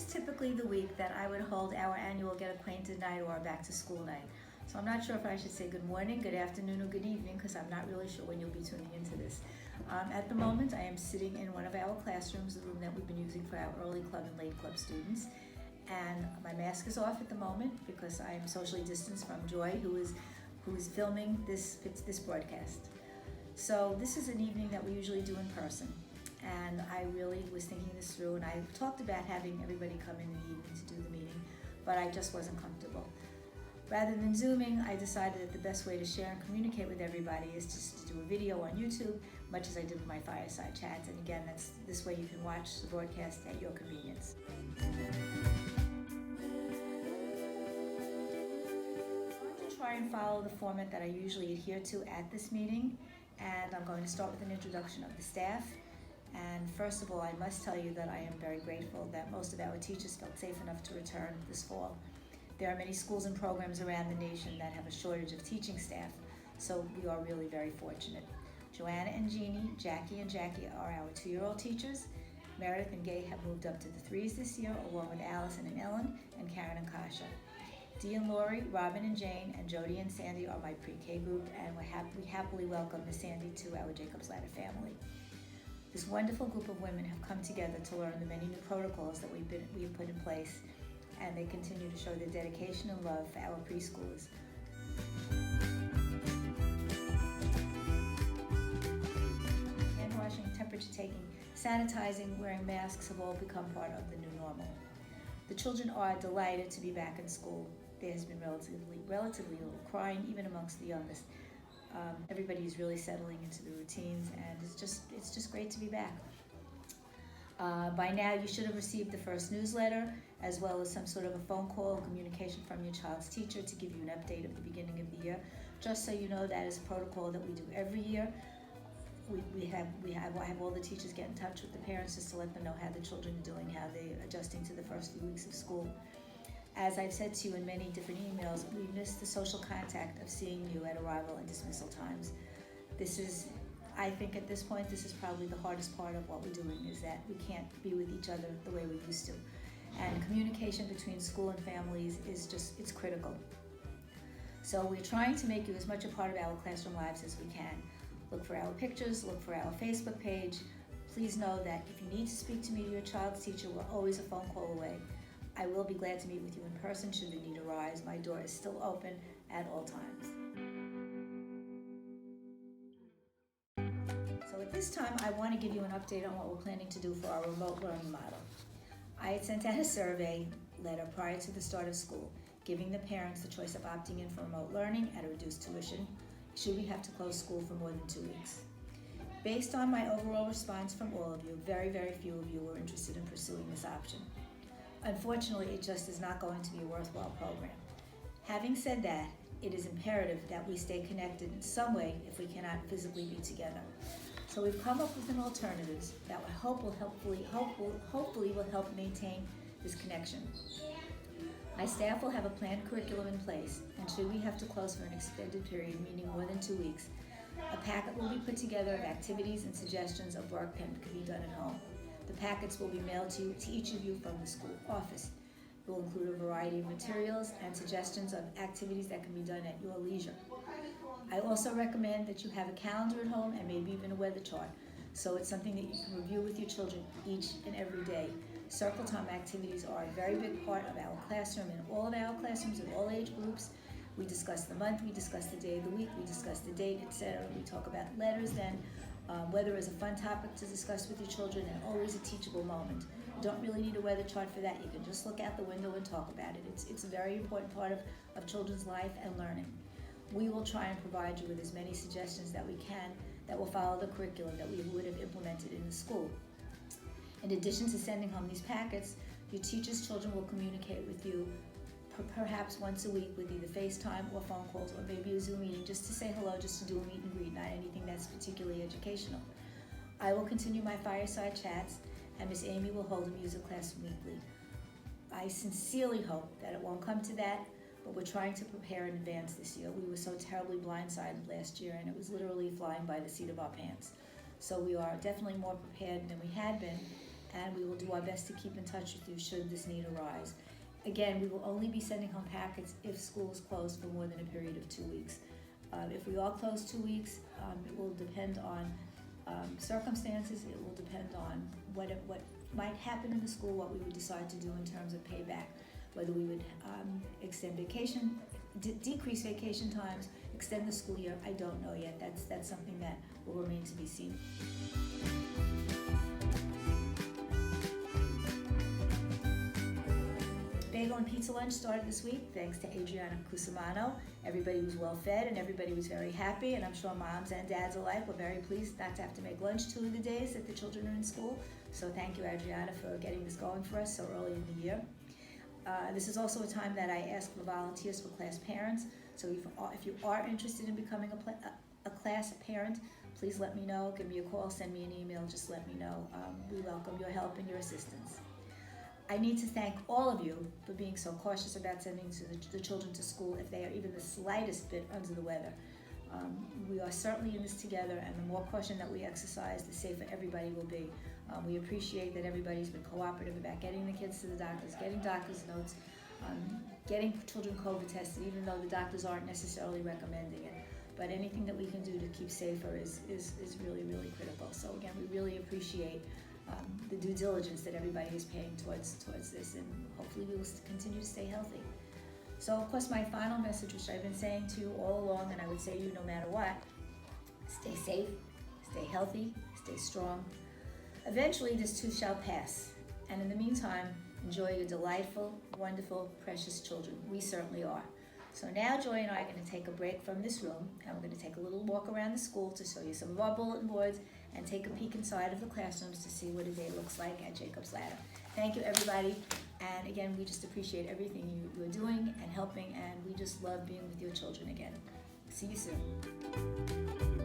typically the week that I would hold our annual Get Acquainted night or our back to school night. So I'm not sure if I should say good morning, good afternoon, or good evening because I'm not really sure when you'll be tuning into this. At the moment, I am sitting in one of our classrooms, the room that we've been using for our early club and late club students. And my mask is off at the moment because I am socially distanced from Joy, who is filming this broadcast. So this is an evening that we usually do in person. And I really was thinking this through, and I talked about having everybody come in the evening to do the meeting, but I just wasn't comfortable. Rather than Zooming, I decided that the best way to share and communicate with everybody is just to do a video on YouTube, much as I did with my fireside chats. And again, that's this way you can watch the broadcast at your convenience. I'm going to try and follow the format that I usually adhere to at this meeting, and I'm going to start with an introduction of the staff. And first of all, I must tell you that I am very grateful that most of our teachers felt safe enough to return this fall. There are many schools and programs around the nation that have a shortage of teaching staff, so we are really very fortunate. Joanna and Jeannie, Jackie and Jackie are our 2-year-old teachers. Meredith and Gay have moved up to the 3s this year, along with Allison and Ellen, and Karen and Kasha. Dee and Lori, Robin and Jane, and Jody and Sandy are my pre-K group, and we happily welcome Miss Sandy to our Jacob's Ladder family. This wonderful group of women have come together to learn the many new protocols that we have put in place, and they continue to show their dedication and love for our preschoolers. Hand washing, temperature taking, sanitizing, wearing masks have all become part of the new normal. The children are delighted to be back in school. There has been relatively little crying, even amongst the youngest. Everybody is really settling into the routines, and it's just great to be back. By now, you should have received the first newsletter, as well as some sort of a phone call or communication from your child's teacher to give you an update of the beginning of the year. Just so you know, that is a protocol that we do every year. I have all the teachers get in touch with the parents just to let them know how the children are doing, how they're adjusting to the first few weeks of school. As I've said to you in many different emails, we miss the social contact of seeing you at arrival and dismissal times. I think at this point, this is probably the hardest part of what we're doing, is that we can't be with each other the way we used to. And communication between school and families it's critical. So we're trying to make you as much a part of our classroom lives as we can. Look for our pictures, look for our Facebook page. Please know that if you need to speak to me or your child's teacher, we're always a phone call away. I will be glad to meet with you in person should the need arise. My door is still open at all times. So at this time, I want to give you an update on what we're planning to do for our remote learning model. I had sent out a survey letter prior to the start of school, giving the parents the choice of opting in for remote learning at a reduced tuition, should we have to close school for more than 2 weeks. Based on my overall response from all of you, very, very few of you were interested in pursuing this option. Unfortunately, it just is not going to be a worthwhile program. Having said that, it is imperative that we stay connected in some way if we cannot physically be together. So we've come up with an alternative that I hope will hopefully will help maintain this connection. My staff will have a planned curriculum in place, and should we have to close for an extended period, meaning more than 2 weeks, a packet will be put together of activities and suggestions of work that can be done at home. The packets will be mailed to each of you from the school office. It will include a variety of materials and suggestions of activities that can be done at your leisure. I also recommend that you have a calendar at home and maybe even a weather chart, so it's something that you can review with your children each and every day. Circle time activities are a very big part of our classroom, in all of our classrooms in all age groups. We discuss the month, we discuss the day of the week, we discuss the date, etc. We talk about letters then. Weather is a fun topic to discuss with your children, and always a teachable moment. You don't really need a weather chart for that. You can just look out the window and talk about it. It's a very important part of children's life and learning. We will try and provide you with as many suggestions that we can that will follow the curriculum that we would have implemented in the school. In addition to sending home these packets, your teacher's children will communicate with you perhaps once a week with either FaceTime or phone calls, or maybe a Zoom meeting just to say hello, just to do a meet and greet, not anything that's particularly educational. I will continue my fireside chats, and Miss Amy will hold a music class weekly. I sincerely hope that it won't come to that, but we're trying to prepare in advance this year. We were so terribly blindsided last year, and it was literally flying by the seat of our pants. So we are definitely more prepared than we had been, and we will do our best to keep in touch with you should this need arise. Again, we will only be sending home packets if school is closed for more than a period of 2 weeks. If we are closed 2 weeks, it will depend on circumstances. It will depend on what might happen in the school, what we would decide to do in terms of payback, whether we would extend vacation, decrease vacation times, extend the school year. I don't know yet. That's something that will remain to be seen. Bagel and pizza lunch started this week, thanks to Adriana Cusimano. Everybody was well fed and everybody was very happy, and I'm sure moms and dads alike were very pleased not to have to make lunch 2 of the days that the children are in school. So thank you, Adriana, for getting this going for us so early in the year. This is also a time that I ask for volunteers for class parents. So if you are interested in becoming a class parent, please let me know. Give me a call, send me an email, just let me know. We welcome your help and your assistance. I need to thank all of you for being so cautious about sending the children to school if they are even the slightest bit under the weather. We are certainly in this together, and the more caution that we exercise, the safer everybody will be. We appreciate that everybody's been cooperative about getting the kids to the doctors, getting doctor's notes, getting children COVID tested, even though the doctors aren't necessarily recommending it. But anything that we can do to keep safer is really, really critical. So again, we really appreciate the due diligence that everybody is paying towards this, and hopefully we will continue to stay healthy. So of course my final message, which I've been saying to you all along, and I would say to you no matter what, stay safe, stay healthy, stay strong. Eventually this too shall pass, and in the meantime, enjoy your delightful, wonderful, precious children. We certainly are. So now Joy and I are going to take a break from this room, and we're going to take a little walk around the school to show you some of our bulletin boards and take a peek inside of the classrooms to see what a day looks like at Jacob's Ladder. Thank you, everybody. And again, we just appreciate everything you are doing and helping, and we just love being with your children again. See you soon.